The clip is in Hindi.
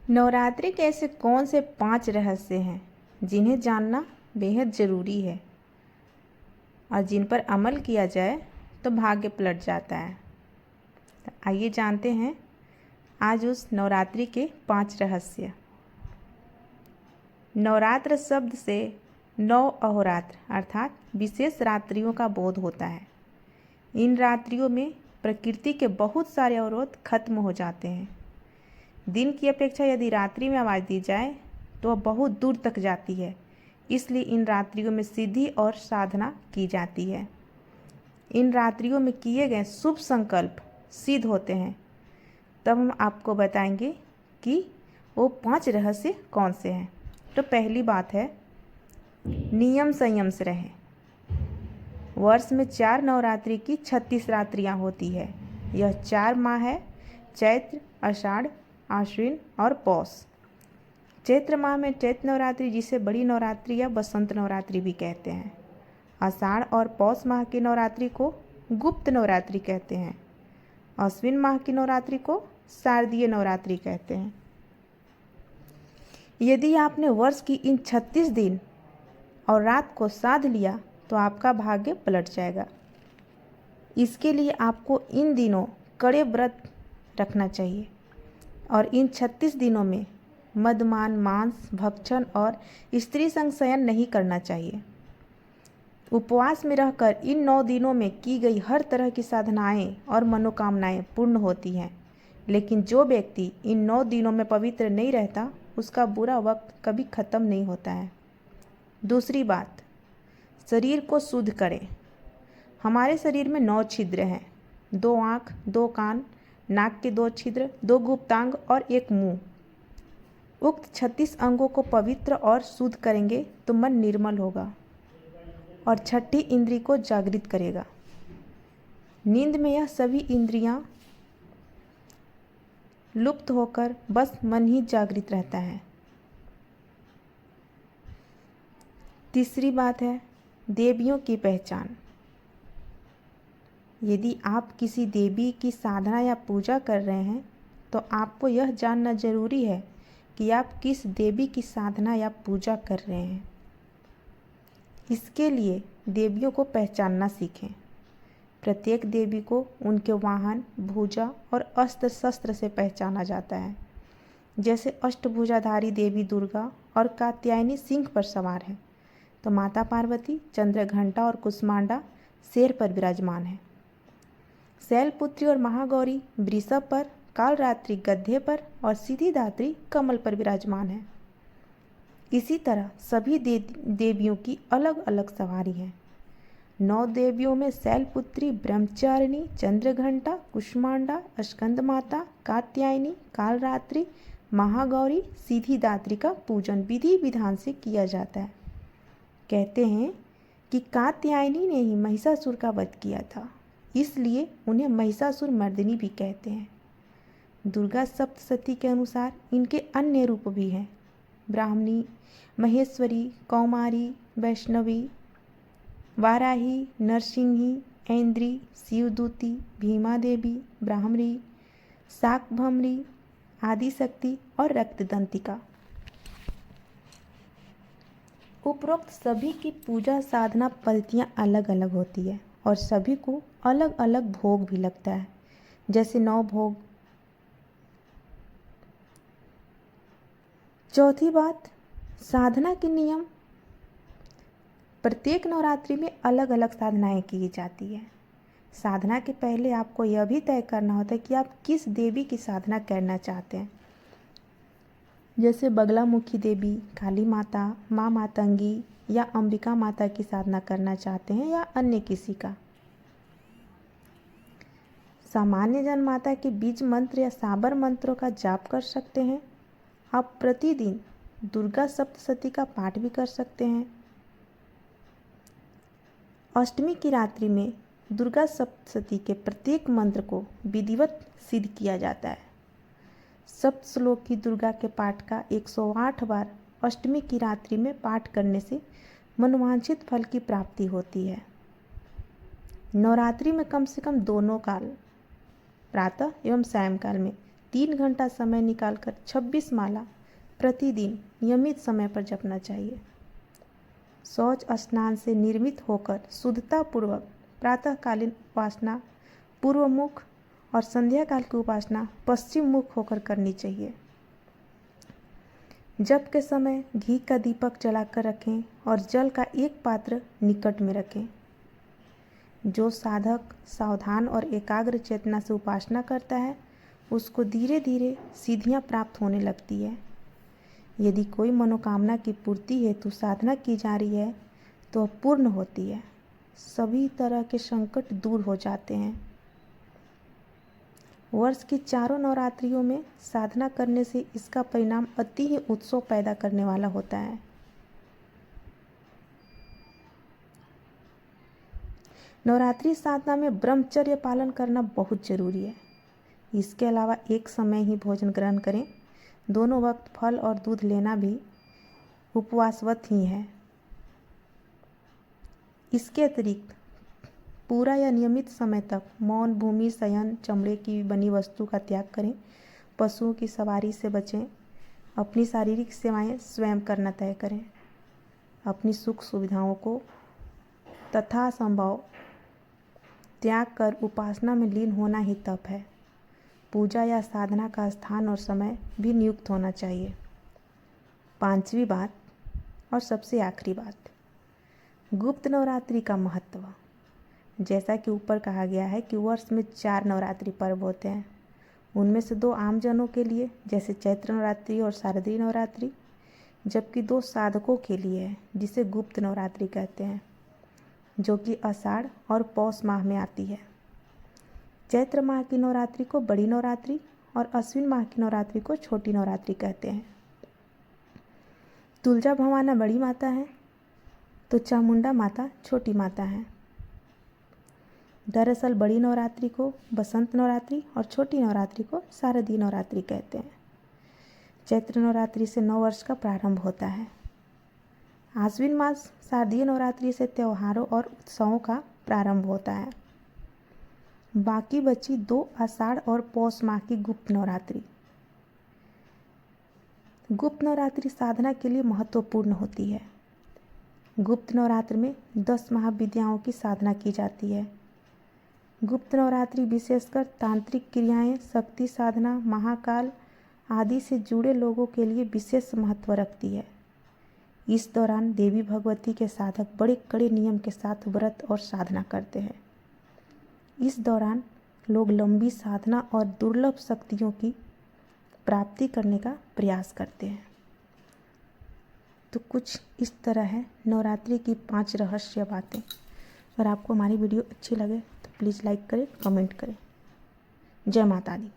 नवरात्रि के ऐसे कौन से 5 रहस्य हैं जिन्हें जानना बेहद ज़रूरी है और जिन पर अमल किया जाए तो भाग्य पलट जाता है। तो आइए जानते हैं आज उस नवरात्रि के 5 रहस्य। नवरात्र शब्द से नौ अहोरात्र अर्थात विशेष रात्रियों का बोध होता है। इन रात्रियों में प्रकृति के बहुत सारे अवरोध खत्म हो जाते हैं। दिन की अपेक्षा यदि रात्रि में आवाज़ दी जाए तो वह बहुत दूर तक जाती है, इसलिए इन रात्रियों में सिद्धि और साधना की जाती है। इन रात्रियों में किए गए शुभ संकल्प सिद्ध होते हैं। तब हम आपको बताएंगे कि वो 5 रहस्य कौन से हैं। तो पहली बात है, नियम संयम से रहें। वर्ष में 4 नवरात्रि की 36 रात्रियाँ होती है। यह 4 माह है, चैत्र, आषाढ़, आश्विन और पौष। चैत्र माह में चैत्र नवरात्रि, जिसे बड़ी नवरात्रि या बसंत नवरात्रि भी कहते हैं। आषाढ़ और पौष माह की नवरात्रि को गुप्त नवरात्रि कहते हैं। आश्विन माह की नवरात्रि को शारदीय नवरात्रि कहते हैं। यदि आपने वर्ष की इन 36 दिन और रात को साध लिया तो आपका भाग्य पलट जाएगा। इसके लिए आपको इन दिनों कड़े व्रत रखना चाहिए और इन 36 दिनों में मदमान, मांस भक्षण और स्त्री संग शयन नहीं करना चाहिए। उपवास में रहकर इन 9 दिनों में की गई हर तरह की साधनाएं और मनोकामनाएं पूर्ण होती हैं। लेकिन जो व्यक्ति इन 9 दिनों में पवित्र नहीं रहता, उसका बुरा वक्त कभी खत्म नहीं होता है। दूसरी बात, शरीर को शुद्ध करें। हमारे शरीर में 9 छिद्र हैं, 2 आँख, 2 कान, नाक के 2 छिद्र, 2 गुप्तांग और 1 मुंह। उक्त 36 अंगों को पवित्र और शुद्ध करेंगे तो मन निर्मल होगा और छठी इंद्री को जागृत करेगा। नींद में यह सभी इंद्रियां लुप्त होकर बस मन ही जागृत रहता है। तीसरी बात है, देवियों की पहचान। यदि आप किसी देवी की साधना या पूजा कर रहे हैं तो आपको यह जानना जरूरी है कि आप किस देवी की साधना या पूजा कर रहे हैं। इसके लिए देवियों को पहचानना सीखें। प्रत्येक देवी को उनके वाहन, भुजा और अस्त्र शस्त्र से पहचाना जाता है। जैसे अष्टभुजाधारी देवी दुर्गा और कात्यायनी सिंह पर सवार है, तो माता पार्वती चंद्रघंटा और कुष्मांडा शेर पर विराजमान है। शैलपुत्री और महागौरी वृषभ पर, कालरात्रि गधे पर और सिद्धिदात्री कमल पर विराजमान है। इसी तरह सभी देवियों की अलग अलग सवारी है। 9 देवियों में शैलपुत्री, ब्रह्मचारिणी, चंद्रघंटा, कुष्मांडा, स्कंदमाता, कात्यायनी, कालरात्रि, महागौरी, सिद्धिदात्री का पूजन विधि विधान से किया जाता है। कहते हैं कि कात्यायनी ने ही महिषासुर का वध किया था, इसलिए उन्हें महिषासुर मर्दिनी भी कहते हैं। दुर्गा सप्तशती के अनुसार इनके अन्य रूप भी हैं: ब्राह्मणी, महेश्वरी, कौमारी, वैष्णवी, वाराही, नरसिंही, ऐन्द्री, शिवदूती, भीमा देवी, ब्राह्मणी, शाकंभरी, आदिशक्ति और रक्तदंतिका। उपरोक्त सभी की पूजा साधना पद्धतियाँ अलग अलग होती है और सभी को अलग अलग भोग भी लगता है, जैसे 9 भोग। चौथी बात, साधना के नियम। प्रत्येक नवरात्रि में अलग अलग साधनाएं की जाती है। साधना के पहले आपको यह भी तय करना होता है कि आप किस देवी की साधना करना चाहते हैं। जैसे बगलामुखी देवी, काली माता, माँ मातंगी या अंबिका माता की साधना करना चाहते हैं या अन्य किसी का। सामान्य जन माता के बीज मंत्र या साबर मंत्रों का जाप कर सकते हैं। आप प्रतिदिन दुर्गा सप्तशती का पाठ भी कर सकते हैं। अष्टमी की रात्रि में दुर्गा सप्तशती के प्रत्येक मंत्र को विधिवत सिद्ध किया जाता है। सप्त श्लोक की दुर्गा के पाठ का 108 बार अष्टमी की रात्रि में पाठ करने से मनोवांछित फल की प्राप्ति होती है। नवरात्रि में कम से कम दोनों काल, प्रातः एवं सायंकाल में 3 घंटा समय निकालकर 26 माला प्रतिदिन नियमित समय पर जपना चाहिए। शौच स्नान से निर्मित होकर शुद्धतापूर्वक प्रातःकालीन उपासना पूर्व मुख और संध्या काल की उपासना पश्चिम मुख होकर करनी चाहिए। जप के समय घी का दीपक जलाकर रखें और जल का एक पात्र निकट में रखें। जो साधक सावधान और एकाग्र चेतना से उपासना करता है उसको धीरे धीरे सिद्धियां प्राप्त होने लगती है। यदि कोई मनोकामना की पूर्ति हेतु साधना की जा रही है तो पूर्ण होती है। सभी तरह के संकट दूर हो जाते हैं। वर्ष की चारों नवरात्रियों में साधना करने से इसका परिणाम अति ही उत्सव पैदा करने वाला होता है। नवरात्रि साधना में ब्रह्मचर्य पालन करना बहुत जरूरी है। इसके अलावा एक समय ही भोजन ग्रहण करें। दोनों वक्त फल और दूध लेना भी उपवासवत ही है। इसके अतिरिक्त पूरा या नियमित समय तक मौन, भूमि, शयन, चमड़े की बनी वस्तु का त्याग करें। पशुओं की सवारी से बचें। अपनी शारीरिक सेवाएं स्वयं करना तय करें। अपनी सुख सुविधाओं को तथा संभव त्याग कर उपासना में लीन होना ही तप है। पूजा या साधना का स्थान और समय भी नियुक्त होना चाहिए। 5वीं बात और सबसे आखिरी बात, गुप्त नवरात्रि का महत्व। जैसा कि ऊपर कहा गया है कि वर्ष में 4 नवरात्रि पर्व होते हैं। उनमें से 2 आम जनों के लिए जैसे चैत्र नवरात्रि और शारदीय नवरात्रि, जबकि 2 साधकों के लिए है जिसे गुप्त नवरात्रि कहते हैं, जो कि आषाढ़ और पौष माह में आती है। चैत्र माह की नवरात्रि को बड़ी नवरात्रि और अश्विन माह की नवरात्रि को छोटी नवरात्रि कहते हैं। तुलजा भवाना बड़ी माता है तो चामुंडा माता छोटी माता है। दरअसल बड़ी नवरात्रि को बसंत नवरात्रि और छोटी नवरात्रि को शारदीय नवरात्रि कहते हैं। चैत्र नवरात्रि से 9 वर्ष का प्रारंभ होता है। आश्विन मास शारदीय नवरात्रि से त्योहारों और उत्सवों का प्रारंभ होता है। बाकी बची 2 आषाढ़ और पौष माह की गुप्त नवरात्रि। गुप्त नवरात्रि साधना के लिए महत्वपूर्ण होती है। गुप्त नवरात्र में 10 महाविद्याओं की साधना की जाती है। गुप्त नवरात्रि विशेषकर तांत्रिक क्रियाएं, शक्ति साधना, महाकाल आदि से जुड़े लोगों के लिए विशेष महत्व रखती है। इस दौरान देवी भगवती के साधक बड़े कड़े नियम के साथ व्रत और साधना करते हैं। इस दौरान लोग लंबी साधना और दुर्लभ शक्तियों की प्राप्ति करने का प्रयास करते हैं। तो कुछ इस तरह है नवरात्रि की 5 रहस्य बातें। अगर आपको हमारी वीडियो अच्छी लगे तो प्लीज़ लाइक करें, कमेंट करें। जय माता दी।